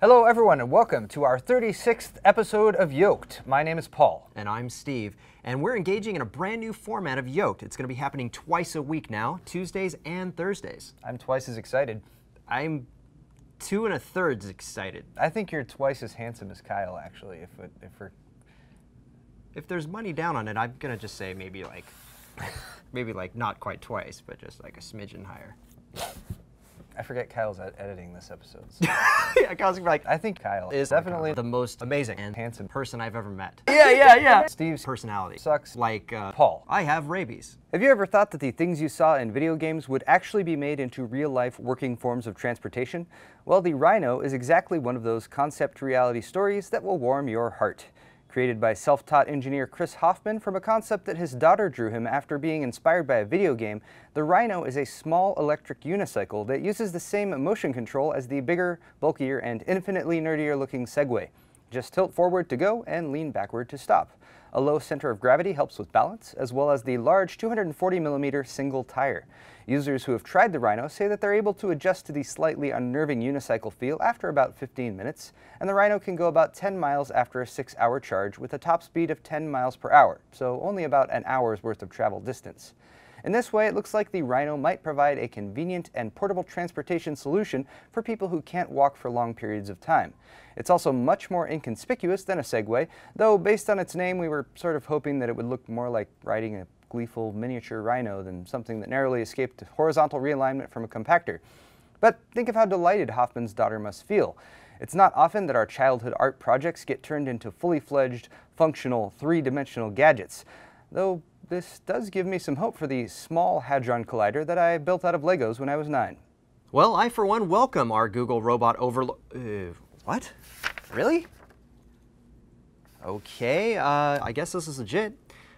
Hello everyone and welcome to our 36th episode of Yolk'd. My name is Paul. And I'm Steve. And we're engaging in a brand new format of Yolk'd. It's going to be happening twice a week now, Tuesdays and Thursdays. I'm twice as excited. I'm 2 1/3 excited. I think you're twice as handsome as Kyle, actually. If there's money down on it, I'm going to just say maybe like not quite twice, but just like a smidgen higher. I forget Kyle's editing this episode. So. Yeah, Kyle's like, I think Kyle is definitely the most amazing and handsome person I've ever met. Yeah. Steve's Personality sucks like Paul. I have rabies. Have you ever thought that the things you saw in video games would actually be made into real-life working forms of transportation? Well, the RYNO is exactly one of those concept reality stories that will warm your heart. Created by self-taught engineer Chris Hoffman from a concept that his daughter drew him after being inspired by a video game, the RYNO is a small electric unicycle that uses the same motion control as the bigger, bulkier, and infinitely nerdier looking Segway. Just tilt forward to go and lean backward to stop. A low center of gravity helps with balance, as well as the large 240mm single tire. Users who have tried the RYNO say that they're able to adjust to the slightly unnerving unicycle feel after about 15 minutes, and the RYNO can go about 10 miles after a 6-hour charge with a top speed of 10 miles per hour, so only about an hour's worth of travel distance. In this way, it looks like the RYNO might provide a convenient and portable transportation solution for people who can't walk for long periods of time. It's also much more inconspicuous than a Segway, though based on its name we were sort of hoping that it would look more like riding a gleeful miniature RYNO than something that narrowly escaped horizontal realignment from a compactor. But think of how delighted Hoffman's daughter must feel. It's not often that our childhood art projects get turned into fully fledged, functional, three-dimensional gadgets, though this does give me some hope for the small Hadron Collider that I built out of Legos when I was 9. Well, I for one welcome our Google robot overlord. What? Really? Okay, I guess this is legit.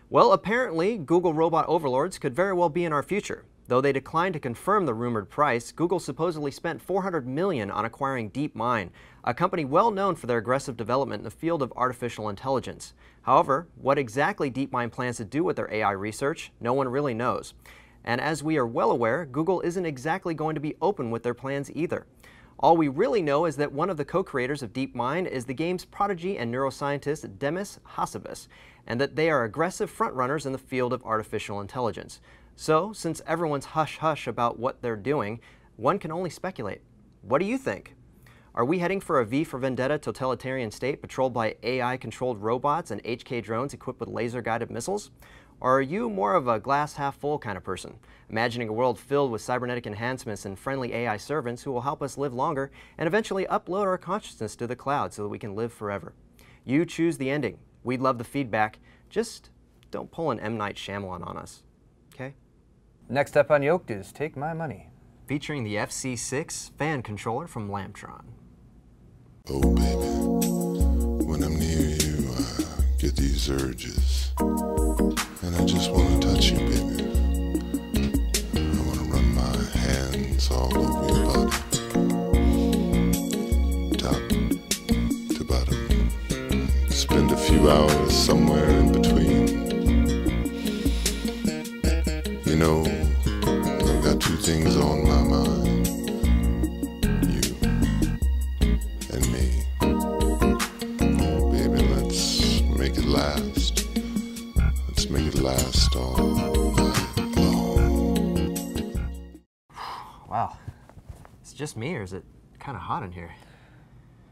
Well, apparently, Google robot overlords could very well be in our future. Though they declined to confirm the rumored price, Google supposedly spent $400 million on acquiring DeepMind, a company well known for their aggressive development in the field of artificial intelligence. However, what exactly DeepMind plans to do with their AI research, no one really knows. And as we are well aware, Google isn't exactly going to be open with their plans either. All we really know is that one of the co-creators of DeepMind is the game's prodigy and neuroscientist Demis Hassabis, and that they are aggressive frontrunners in the field of artificial intelligence. So, since everyone's hush-hush about what they're doing, one can only speculate. What do you think? Are we heading for a V for Vendetta totalitarian state patrolled by AI-controlled robots and HK drones equipped with laser-guided missiles? Or are you more of a glass-half-full kind of person, imagining a world filled with cybernetic enhancements and friendly AI servants who will help us live longer and eventually upload our consciousness to the cloud so that we can live forever? You choose the ending. We'd love the feedback. Just don't pull an M. Night Shyamalan on us, okay? Next up on Yolk'd is Take My Money. Featuring the FC6 fan controller from Lambtron. Oh baby, when I'm near you, I get these urges. And I just want to touch you, baby. I want to run my hands all over your body. Top to bottom. Spend a few hours somewhere in between. You know, I've got two things on my mind. You and me. Oh, baby, let's make it last. Let's make it last all night long. Wow. It's just me, or is it kind of hot in here?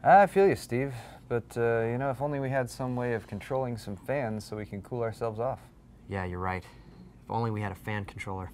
I feel you, Steve, but you know, if only we had some way of controlling some fans so we can cool ourselves off. Yeah, you're right. If only we had a fan controller.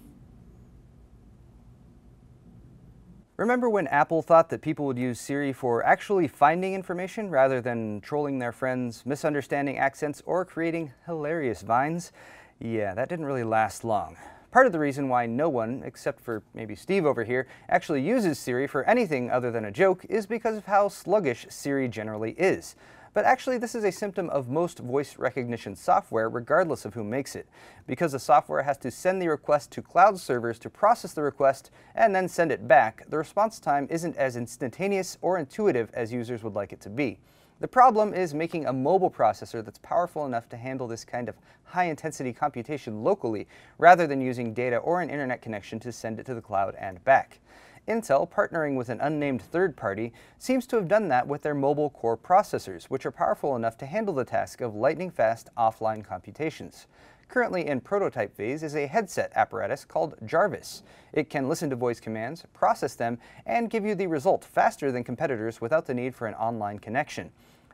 Remember when Apple thought that people would use Siri for actually finding information rather than trolling their friends, misunderstanding accents, or creating hilarious vines? Yeah, that didn't really last long. Part of the reason why no one, except for maybe Steve over here, actually uses Siri for anything other than a joke is because of how sluggish Siri generally is. But actually, this is a symptom of most voice recognition software, regardless of who makes it. Because the software has to send the request to cloud servers to process the request and then send it back, the response time isn't as instantaneous or intuitive as users would like it to be. The problem is making a mobile processor that's powerful enough to handle this kind of high-intensity computation locally, rather than using data or an internet connection to send it to the cloud and back. Intel, partnering with an unnamed third party, seems to have done that with their mobile core processors, which are powerful enough to handle the task of lightning-fast offline computations. Currently in prototype phase is a headset apparatus called Jarvis. It can listen to voice commands, process them, and give you the result faster than competitors without the need for an online connection.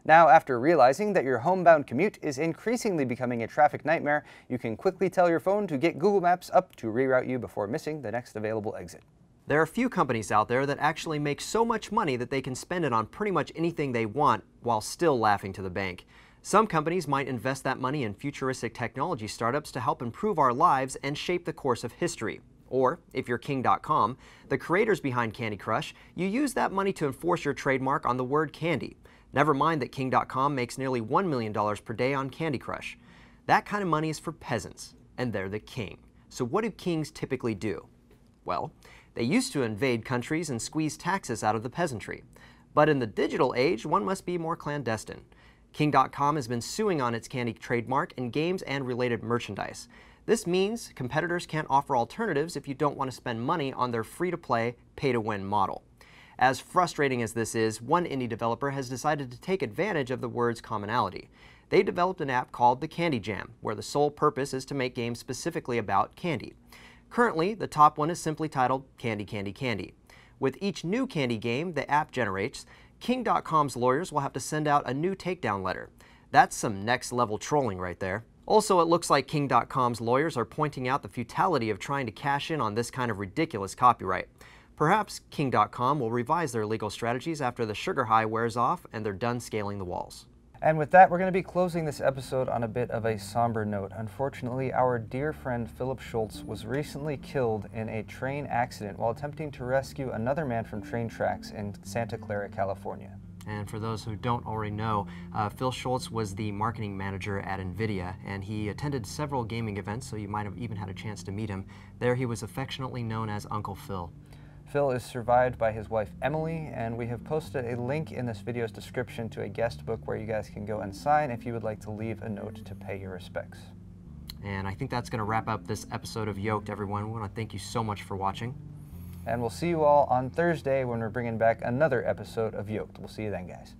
Now, after realizing that your homebound commute is increasingly becoming a traffic nightmare, you can quickly tell your phone to get Google Maps up to reroute you before missing the next available exit. There are a few companies out there that actually make so much money that they can spend it on pretty much anything they want while still laughing to the bank. Some companies might invest that money in futuristic technology startups to help improve our lives and shape the course of history. Or, if you're King.com, the creators behind Candy Crush, you use that money to enforce your trademark on the word candy. Never mind that King.com makes nearly $1 million per day on Candy Crush. That kind of money is for peasants, and they're the king. So what do kings typically do? Well, they used to invade countries and squeeze taxes out of the peasantry. But in the digital age, one must be more clandestine. King.com has been suing on its candy trademark in games and related merchandise. This means competitors can't offer alternatives if you don't want to spend money on their free-to-play, pay-to-win model. As frustrating as this is, one indie developer has decided to take advantage of the word's commonality. They developed an app called the Candy Jam, where the sole purpose is to make games specifically about candy. Currently, the top one is simply titled Candy, Candy, Candy. With each new candy game the app generates, King.com's lawyers will have to send out a new takedown letter. That's some next-level trolling right there. Also, it looks like King.com's lawyers are pointing out the futility of trying to cash in on this kind of ridiculous copyright. Perhaps King.com will revise their legal strategies after the sugar high wears off and they're done scaling the walls. And with that, we're going to be closing this episode on a bit of a somber note. Unfortunately, our dear friend Philip Scholz was recently killed in a train accident while attempting to rescue another man from train tracks in Santa Clara, California. And for those who don't already know, Phil Scholz was the marketing manager at NVIDIA, and he attended several gaming events, so you might have even had a chance to meet him. There he was affectionately known as Uncle Phil. Phil is survived by his wife Emily, and we have posted a link in this video's description to a guest book where you guys can go and sign if you would like to leave a note to pay your respects. And I think that's going to wrap up this episode of Yolk'd, everyone. We want to thank you so much for watching. And we'll see you all on Thursday when we're bringing back another episode of Yolk'd. We'll see you then, guys.